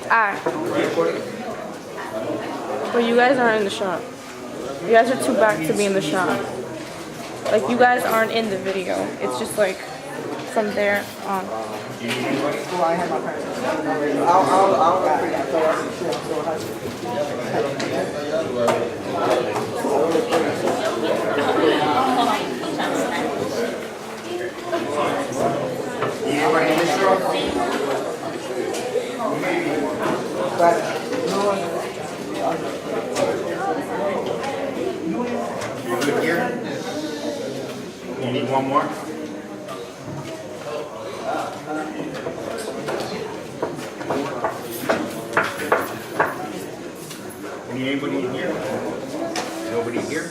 Alright. But you guys aren't in the shot. You guys are too back to be in the shot. Like, you guys aren't in the video. It's just like from there on. You good here? You need one more? Need anybody in here? Nobody here?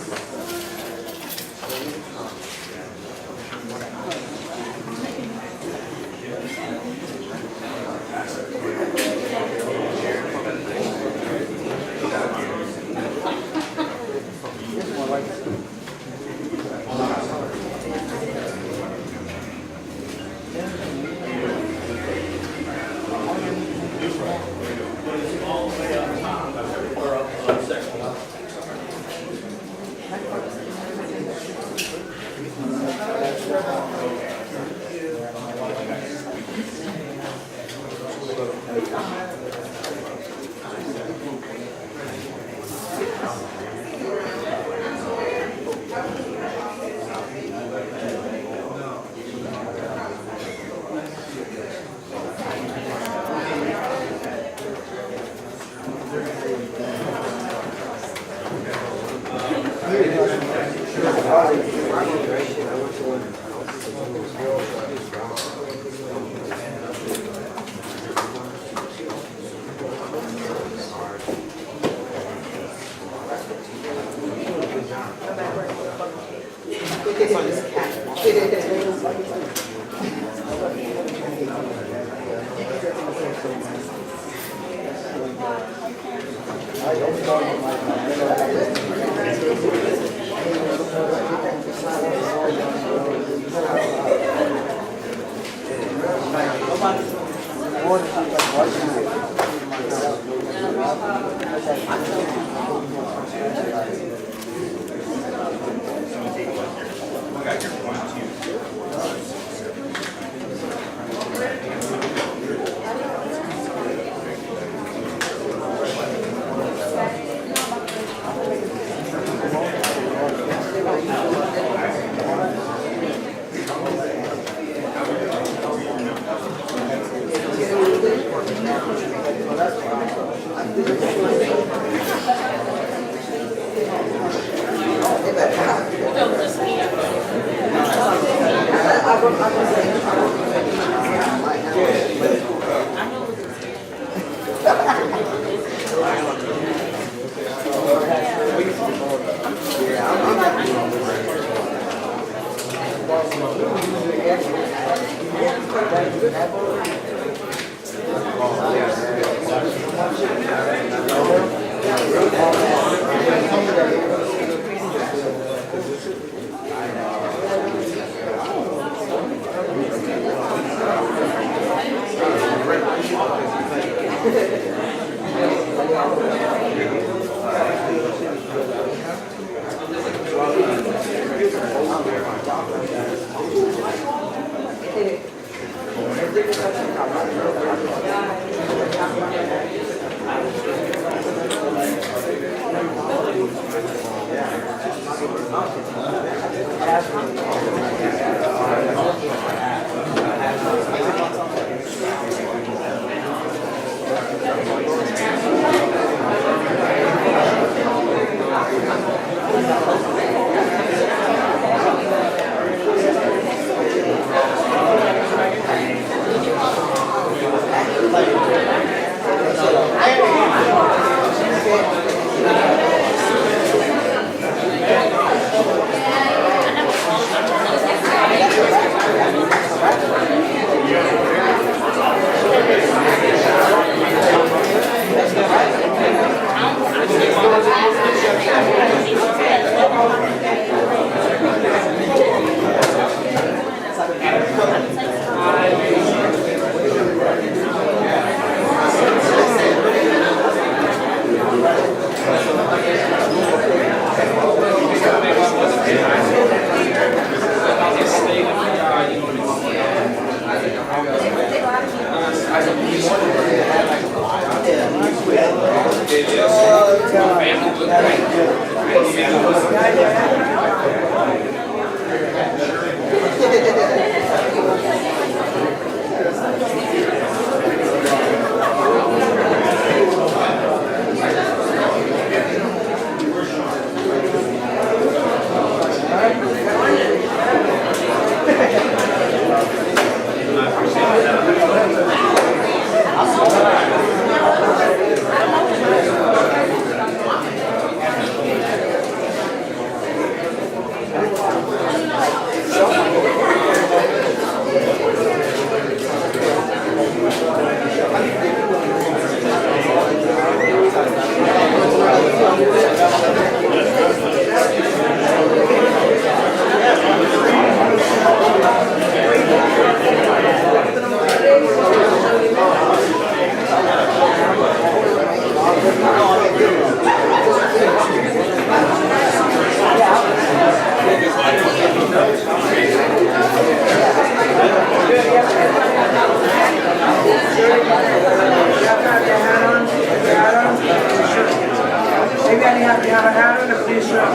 Maybe I have to have a hat on a blue shirt.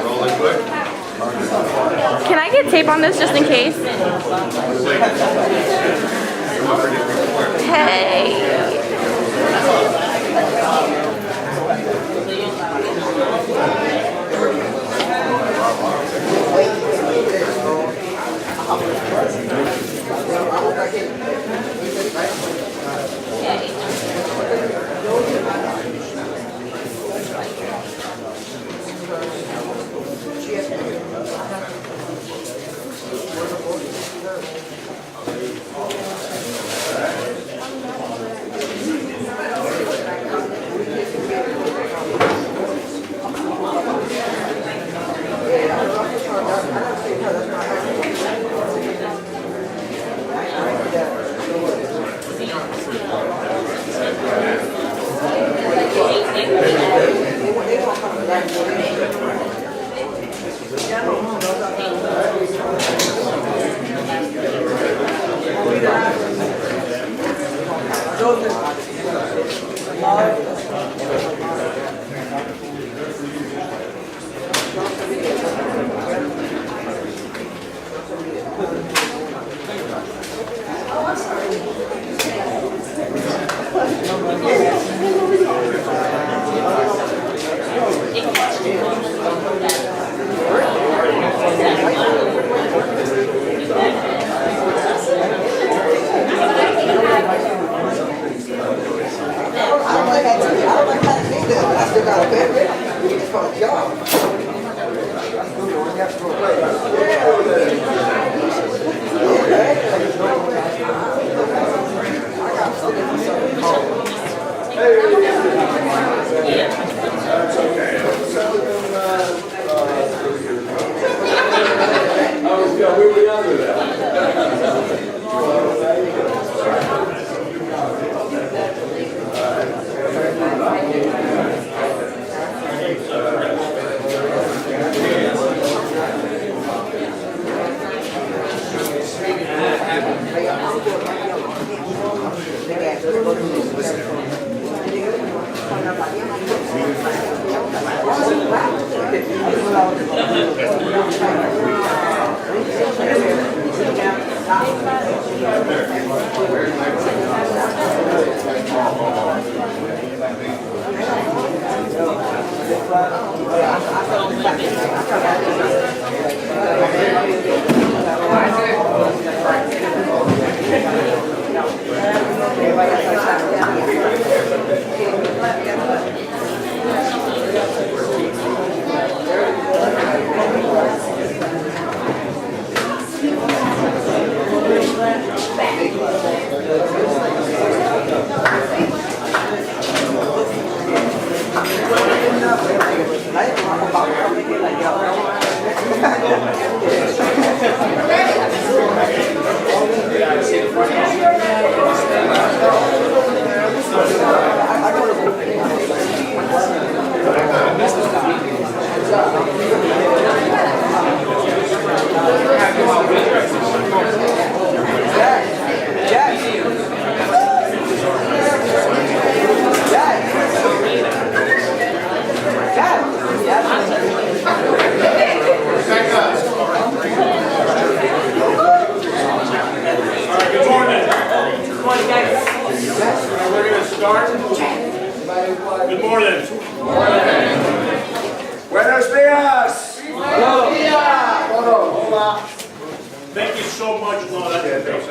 Rolling quick. Can I get tape on this just in case? Hey.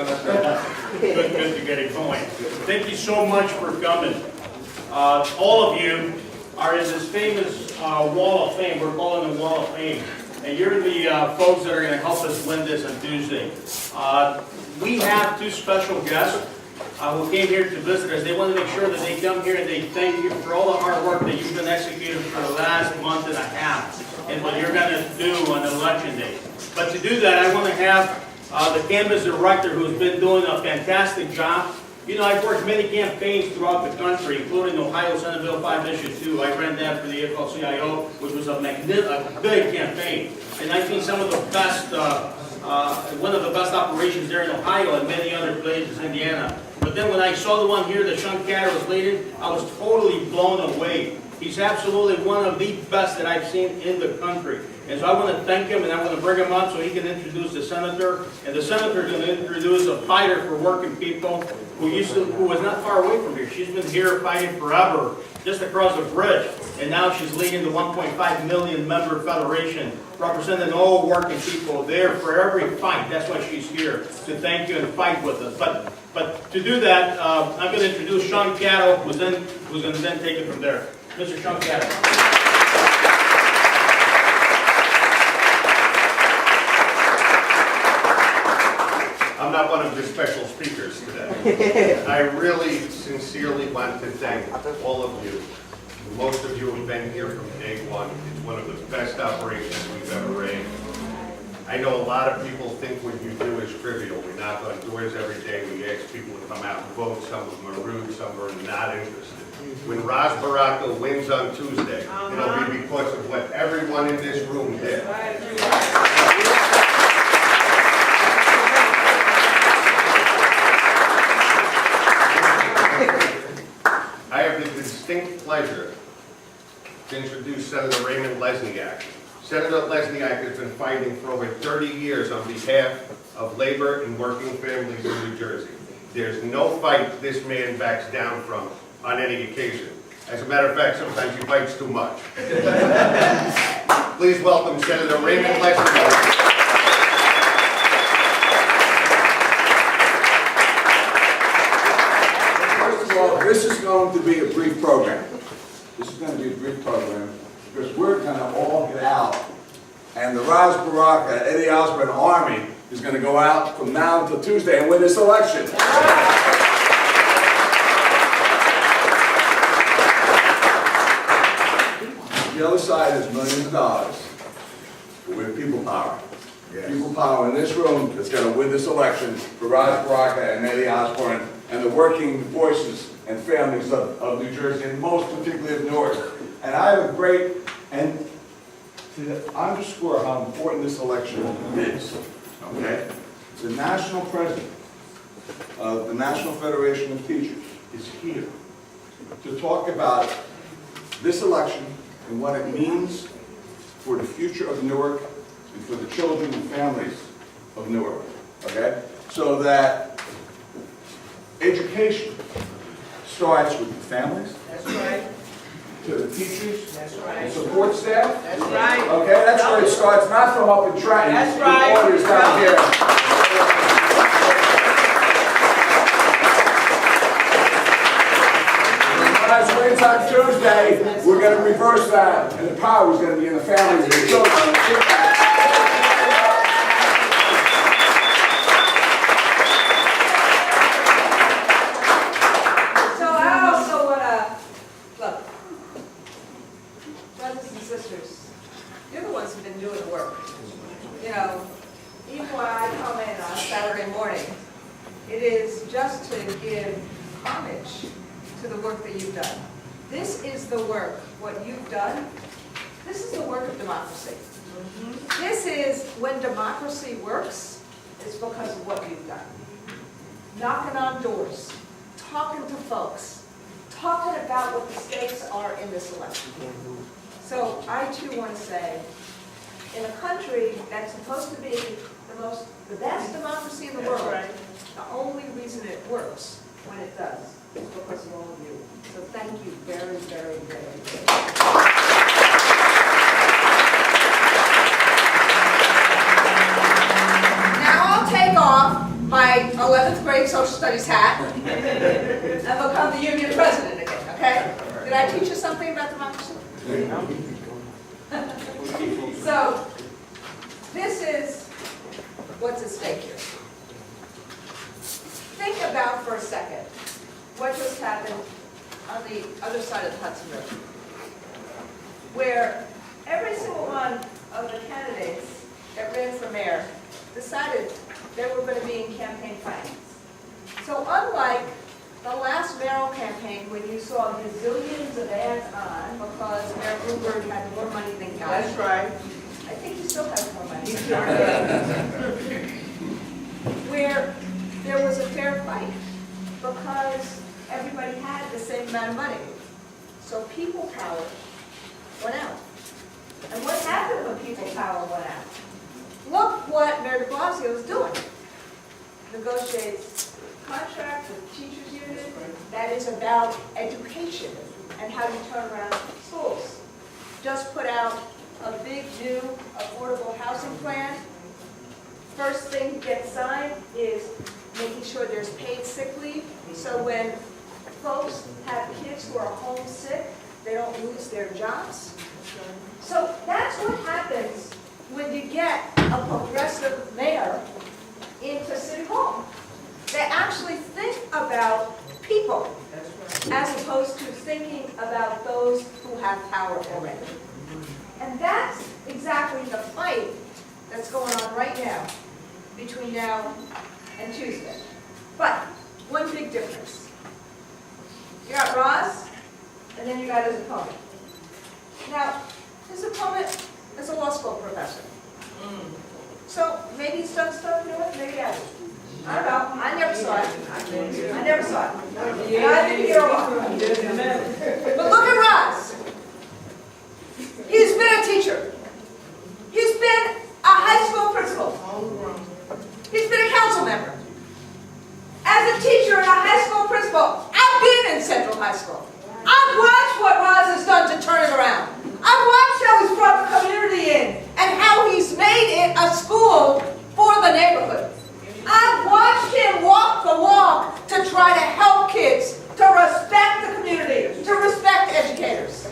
Good to get it going. Thank you so much for coming. All of you are in this famous Wall of Fame. We're calling it Wall of Fame. And you're the folks that are going to help us win this on Tuesday. We have two special guests who came here to visit us. They want to make sure that they come here and they thank you for all the hard work that you've been executing for the last month and a half and what you're going to do on election day. But to do that, I want to have the canvas director who's been doing a fantastic job. You know, I've worked many campaigns throughout the country, including Ohio Senate Bill 5 Issue 2. I ran that for the AFL-CIO, which was a big campaign. And I've seen some of the best, one of the best operations there in Ohio and many other places, Indiana. But then when I saw the one here that Sean Catter was leading, I was totally blown away. He's absolutely one of the best that I've seen in the country. And so I want to thank him, and I want to bring him up so he can introduce the senator. And the senator is going to introduce a fighter for working people who was not far away from here. She's been here fighting forever, just across the bridge. And now she's leading the 1.5 million member federation, representing all working people there for every fight. That's why she's here, to thank you and fight with us. But to do that, I'm going to introduce Sean Catto, who's going to then take it from there. Mr. Sean Catto. I'm not one of the special speakers today. I really sincerely want to thank all of you. Most of you have been here from day one. It's one of the best operations we've ever ran. I know a lot of people think what you do is trivial. We knock on doors every day. We ask people to come out and vote. Some of them are rude, some are not interested. When Ras Baraka wins on Tuesday, it'll be because of what everyone in this room did. I have the distinct pleasure to introduce Senator Raymond Lesniak. Senator Lesniak has been fighting for over 30 years on behalf of labor and working families in New Jersey. There's no fight this man backs down from on any occasion. As a matter of fact, sometimes he fights too much. Please welcome Senator Raymond Lesniak. This is going to be a brief program. This is going to be a brief program because we're going to all get out, and the Ras Baraka, Eddie Osborne Army is going to go out from now until Tuesday and win this election. The other side is millions of dollars. But we have people power. People power in this room that's going to win this election for Ras Baraka and Eddie Osborne and the working voices and families of New Jersey, and most particularly of Newark. And I have a great, and to underscore how important this election is, okay? The national president of the National Federation of Teachers is here to talk about this election and what it means for the future of Newark and for the children and families of Newark, okay? So that education starts with the families. That's right. To the teachers. That's right. The support staff. That's right. Okay, that's where it starts, not from up in Trenton. That's right. The orders down here. When I wins on Tuesday, we're going to reverse that, and the power is going to be in the families and the children. You're the ones who've been doing the work. You know, even when I come in on Saturday morning, it is just to give homage to the work that you've done. This is the work, what you've done, this is the work of democracy. This is when democracy works, it's because of what you've done. Knocking on doors, talking to folks, talking about what the stakes are in this election. So I too want to say, in a country that's supposed to be the best democracy in the world, the only reason it works when it does is because of all of you. So thank you very, very, very much. Now I'll take off my 11 social studies hat and become the union president again, okay? Did I teach you something about democracy? So, this is what's at stake here. Think about for a second what just happened on the other side of the Hudson River, where every single one of the candidates that ran for mayor decided they were going to be in campaign finance. So unlike the last mayoral campaign, when you saw gazillions of ads on because Mayor Bloomberg had more money than God. That's right. I think he still has more money. Where there was a fair fight because everybody had the same amount of money. So people power went out. And what happened when people power went out? Look what Mayor de Blasio is doing. Negotiates contract with the teachers union that is about education and how you turn around schools. Just put out a big new affordable housing plan. First thing to get signed is making sure there's paid sick leave, so when folks have kids who are homesick, they don't lose their jobs. So that's what happens when you get a progressive mayor into City Hall. They actually think about people as opposed to thinking about those who have power already. And that's exactly the fight that's going on right now, between now and Tuesday. But one big difference. You got Roz, and then you got his opponent. Now, his opponent is a law school professor. So maybe he's done stuff, you know what, maybe he hasn't. I don't know, I never saw it. I never saw it. And I didn't hear a lot. But look at Roz. He's been a teacher. He's been a high school principal. He's been a council member. As a teacher and a high school principal, I've been in Central High School. I've watched what Roz has done to turn it around. I've watched how he's brought the community in and how he's made it a school for the neighborhood. I've watched him walk the walk to try to help kids, to respect the community, to respect educators.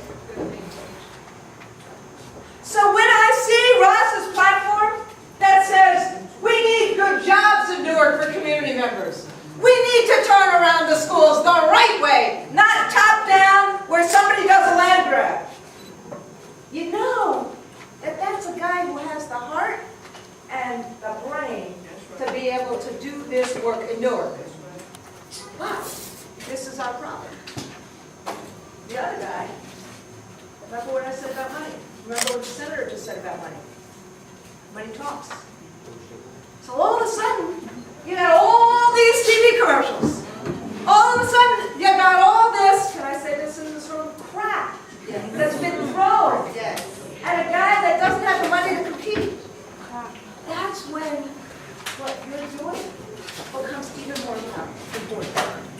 So when I see Ross's platform that says, we need good jobs in Newark for community members, we need to turn around the schools the right way, not top down where somebody does a land grab. You know that that's a guy who has the heart and the brain to be able to do this work in Newark. But this is our problem. The other guy, remember what I said about money? Remember what the senator just said about money? Money talks. So all of a sudden, you got all these TV commercials. All of a sudden, you got all this, can I say this in this room, crap that's been thrown at a guy that doesn't have the money to compete. That's when what you're doing becomes even more important.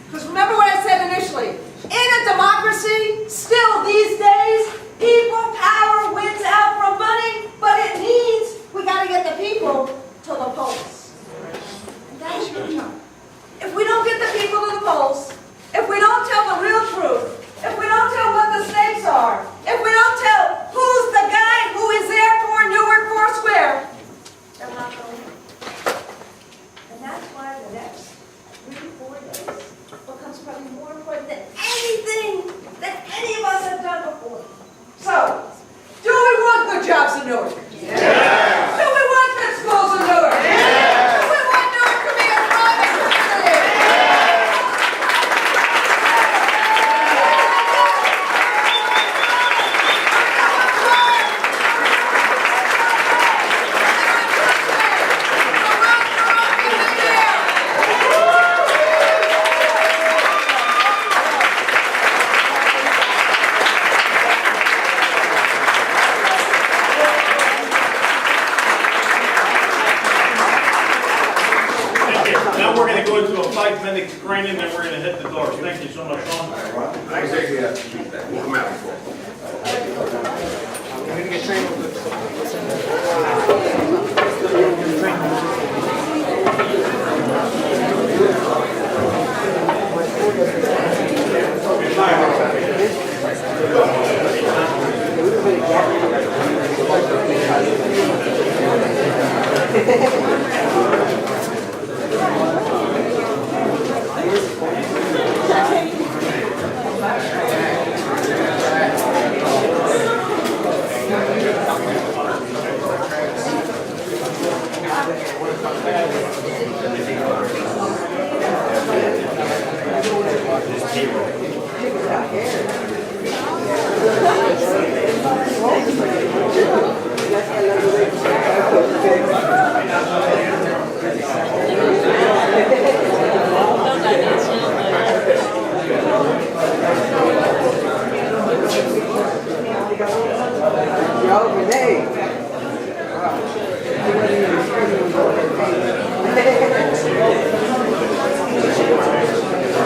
Because remember what I said initially, in a democracy, still these days, people power wins out from money, but it means we got to get the people to the polls. And that's your job. If we don't get the people to the polls, if we don't tell the real truth, if we don't tell what the stakes are, if we don't tell who's the guy who is there for Newark Foursquare, then we're not going to win. And that's why the next 3-4 days becomes probably more important than anything that any of us have done before. So, do we want good jobs in Newark? Yeah. Do we want good schools in Newark? Yeah. Do we want Newark to be a thriving community? Now we're going to go into a 5-minute training, then we're going to hit the doors. Thank you so much, Sean. Nice to see you. Come out.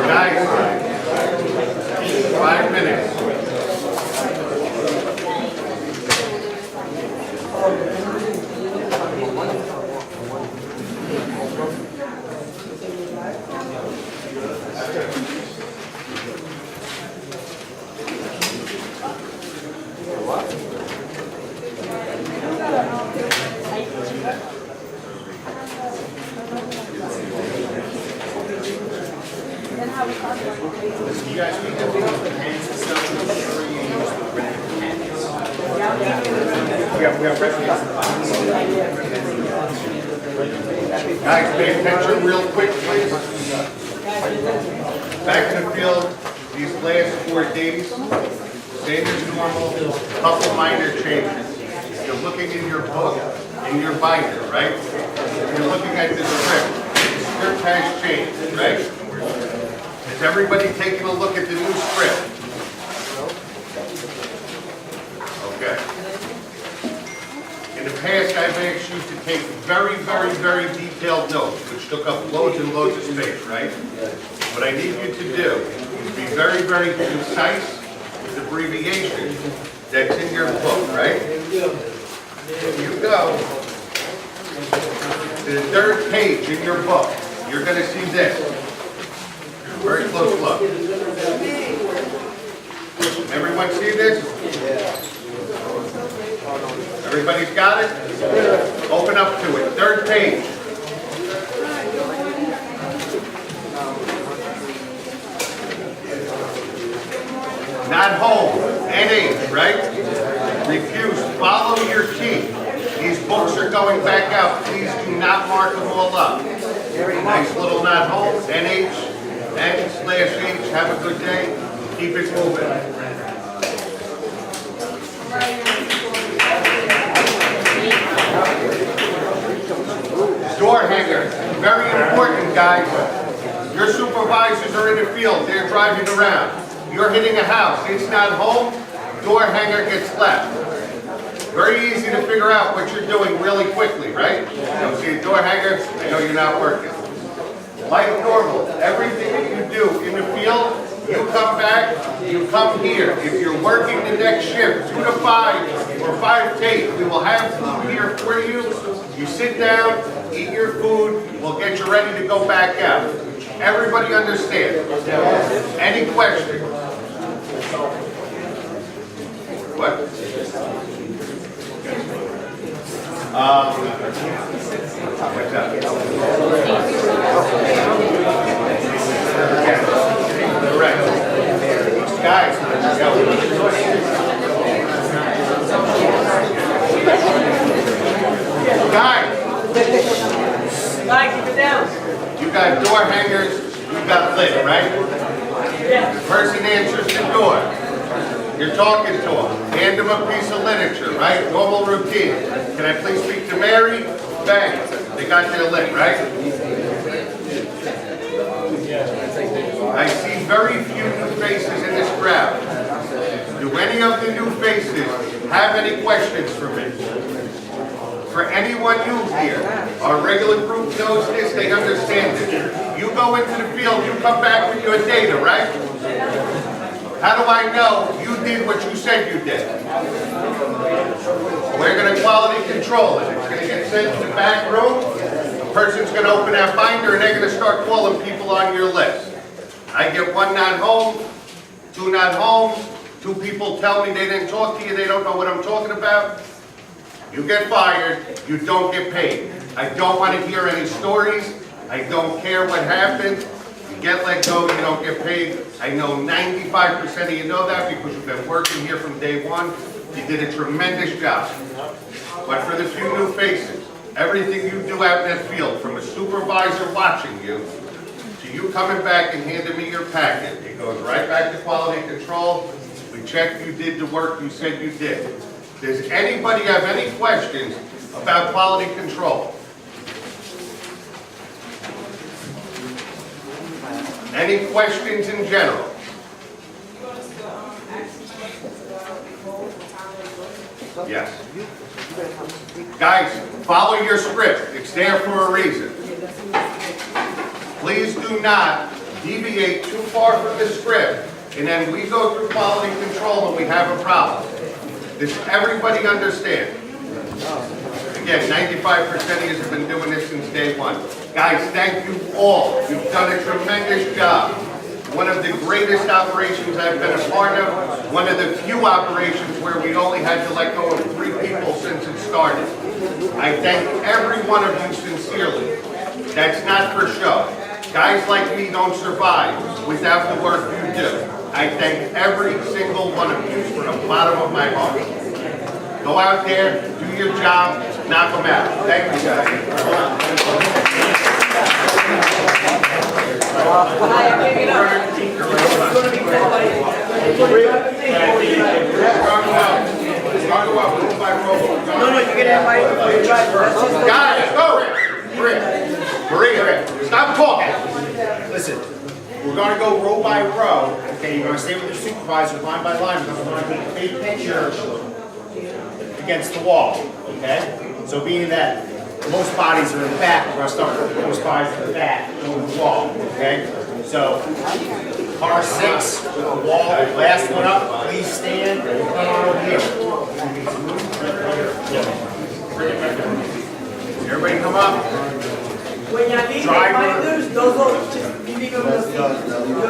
Guys, 5 minutes. Guys, pay attention real quick, please. Back in the field, these last 4 days, same as normal, couple minor changes. You're looking in your book, in your binder, right? You're looking at this script. The script has changed, right? Is everybody taking a look at the new script? Okay. In the past, I've asked you to take very, very, very detailed notes, which took up loads and loads of space, right? What I need you to do is be very, very concise with abbreviations that's in your book, right? If you go to the 3rd page in your book, you're going to see this. Very close look. Everyone see this? Everybody's got it? Open up to it. 3rd page. Not home. NH, right? Refuse. Follow your key. These books are going back out. Please do not mark them all up. Nice little not home. NH. N/H. Have a good day. Keep it moving. Door hanger, very important, guys. Your supervisors are in the field, they're driving around. You're hitting a house, it's not home, door hanger gets left. Very easy to figure out what you're doing really quickly, right? You don't see a door hanger, I know you're not working. Like normal, everything that you do in the field, you come back, you come here. If you're working the next shift, 2 to 5 or 5 to 8, we will have food here for you. You sit down, eat your food, we'll get you ready to go back out. Everybody understand? Any questions? What? What's up? Correct. Guys, Keep it down. you got door hangers, you got lit, right? The person answers the door. You're talking to them. Hand them a piece of literature, right? Normal routine. Can I please speak to Mary? Bang. They got their lit, right? I see very few new faces in this crowd. Do any of the new faces have any questions for me? For anyone new here, our regular group knows this, they understand it. You go into the field, you come back with your data, right? How do I know you did what you said you did? We're going to quality control it. It's going to get sent to the back room. A person's going to open that binder and they're going to start calling people on your list. I get 1 not home, 2 not home, 2 people tell me they didn't talk to you, they don't know what I'm talking about. You get fired, you don't get paid. I don't want to hear any stories. I don't care what happened. You get let go, you don't get paid. I know 95% of you know that because you've been working here from day one. You did a tremendous job. But for the few new faces, everything you do out in that field, from a supervisor watching you, to you coming back and handing me your packet, it goes right back to quality control. We check you did the work you said you did. Does anybody have any questions about quality control? Any questions in general? Yes. Guys, follow your script. It's there for a reason. Please do not deviate too far from the script, and then we go through quality control and we have a problem. Does everybody understand? Again, 95% of you have been doing this since day one. Guys, thank you all. You've done a tremendous job. One of the greatest operations I've been a part of, one of the few operations where we only had to let go of 3 people since it started. I thank every one of you sincerely. That's not for show. Guys like me don't survive without the work you do. I thank every single one of you from the bottom of my heart. Go out there, do your job, knock them out. Thank you, guys. Guys, go! Maria, stop talking. Listen, we're going to go row by row. Okay, you're going to stay with your supervisor line by line because we're going to make a big picture against the wall. Okay? So being that most bodies are in the back, we're going to start with most bodies in the back, going to the wall. Okay? So, car 6 with the wall, last one up, please stand and come on over here. Everybody come up. When you need reminders, those are just giving them the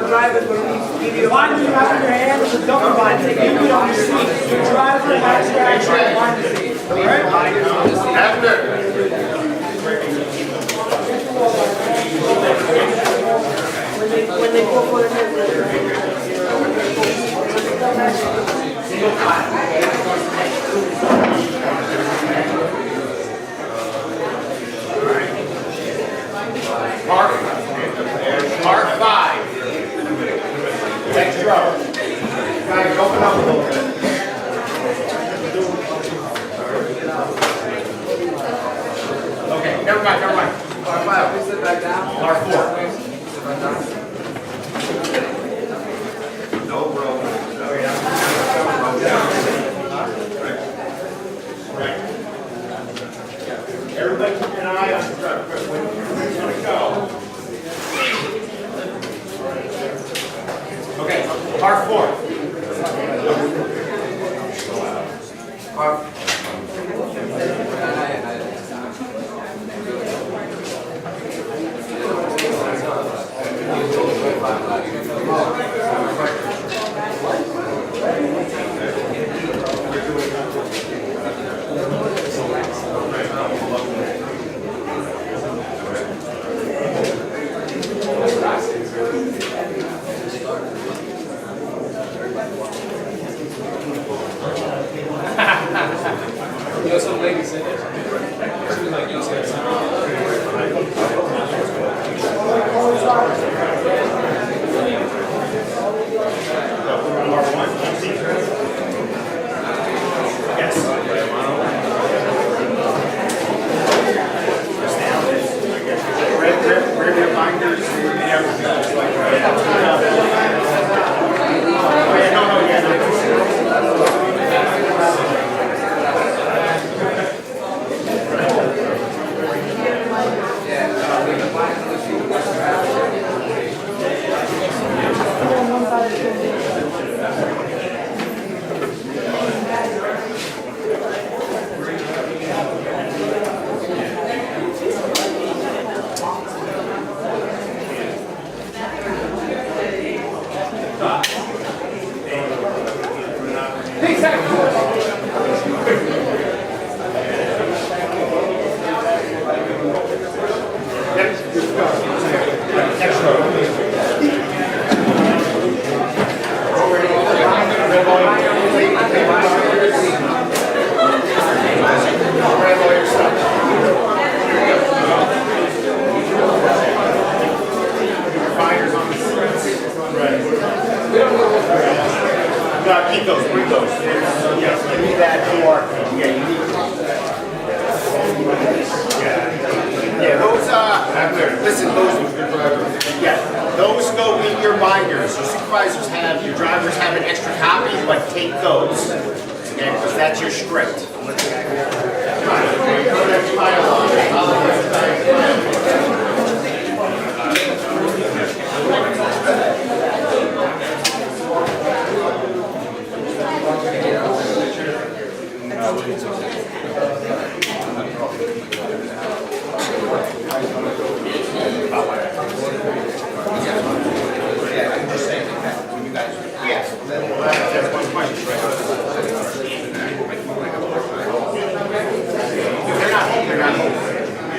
driver will give you. Reminder you have in your hand is a double binder. Give you on your seat. The driver has to actually bind the seat. After. When they go for the Part 5. Next row. Guys, open up a little bit. Okay, never mind. Part 5. Sit back down. Part 4. No, bro. Right. Everybody keep an eye on the truck. When it's going to go. Okay, part 4. Some lady said that. She was like, yo, say Keep those, bring those. Yes, give me that door. Yeah, you need. Yeah, those, listen, those go in your binders. Your supervisors have, your drivers have an extra copy, but take those. Okay, because that's your script. Yes, that's one question, right? If they're not home, they're not home,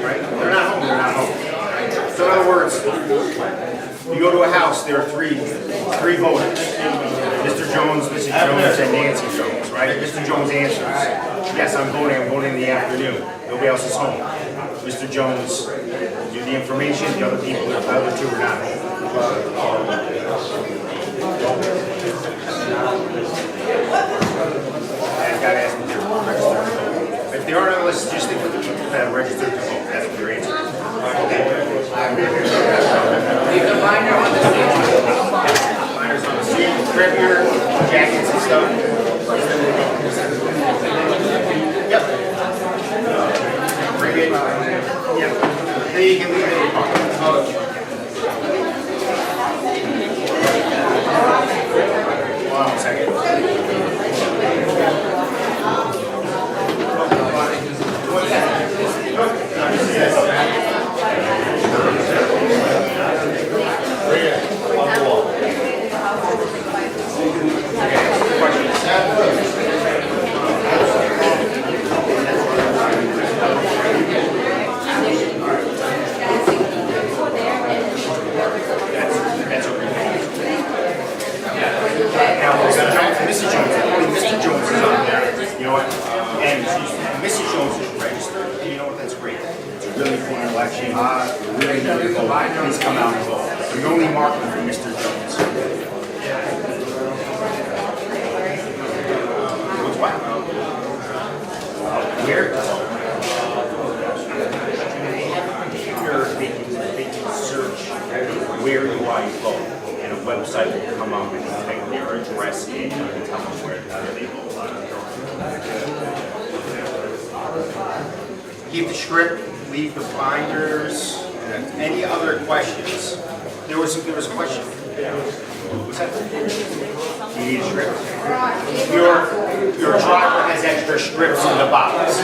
right? If they're not home, they're not home. So in other words, you go to a house, there are three voters. Mr. Jones, Mrs. Jones, and Nancy Jones, right? Mr. Jones answers, yes, I'm voting in the afternoon. Nobody else is home. Mr. Jones do the information, the other people, the other two are not home. I've got to ask them to register to vote. If they aren't on the list, just think of the people that are registered to vote. That's what your answer is. Leave the binder on the stage. Binders on the seat, grab your jackets and stuff. Yep. Bring it. Yep. Then you can leave it in the car. Hold on 1 second. Mrs. Jones is on there, you know what? And Mrs. Jones is registered, and you know what, that's great. It's a really important election, really need to vote. Please come out and vote. We're only marking for Mr. Jones. What's what? Where? You're making search, where do I vote? And a website will come up and type their address in and tell them where they vote. Keep the script, leave the binders. Any other questions? There was a question. What's that? You need a script? Your driver has extra scripts in the box.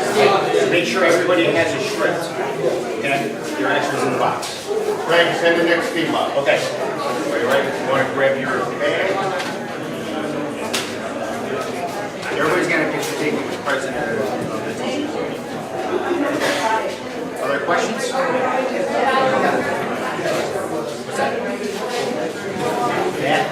Make sure everybody has a script. Okay? Your extras in the box. Greg, send the next team up. Okay. Everybody ready? You want to grab your bag? Everybody's going to get to take the president of the team. Other questions? What's that? Yeah.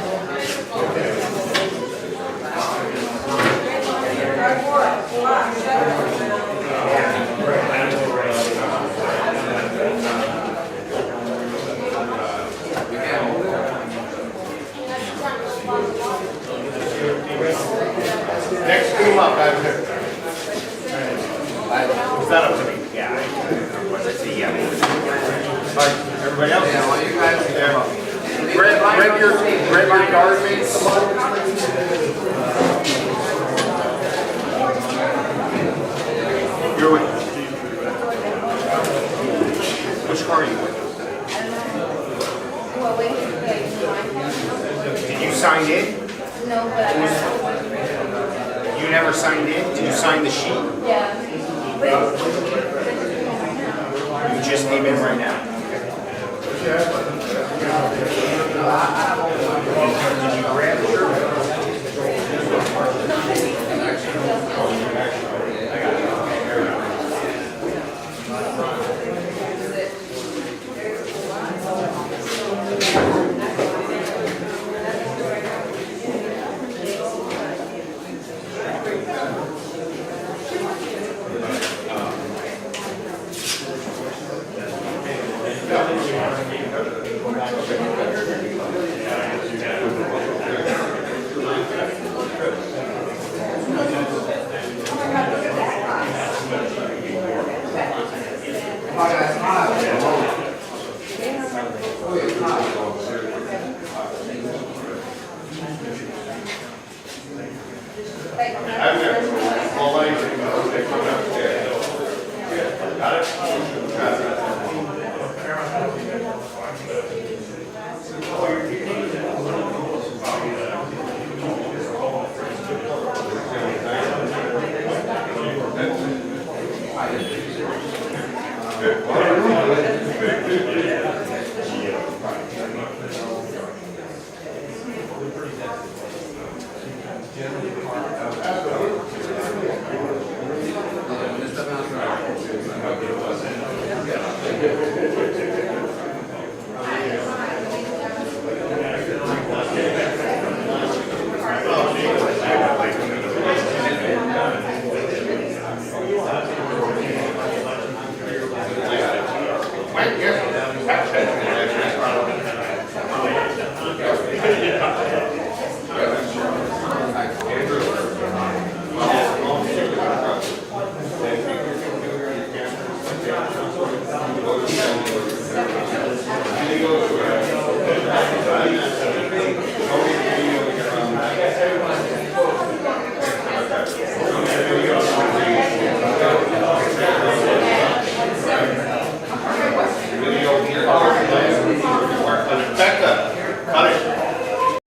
Next team up, it's not up to me. Yeah. I see, yeah. All right, everybody else? Yeah, well, you guys grab your garments. You're with. Which car are you with? Did you sign in? No, but I got You never signed in? Did you sign the sheet? yeah. You just came in right now. Did you grab the shirt? Good.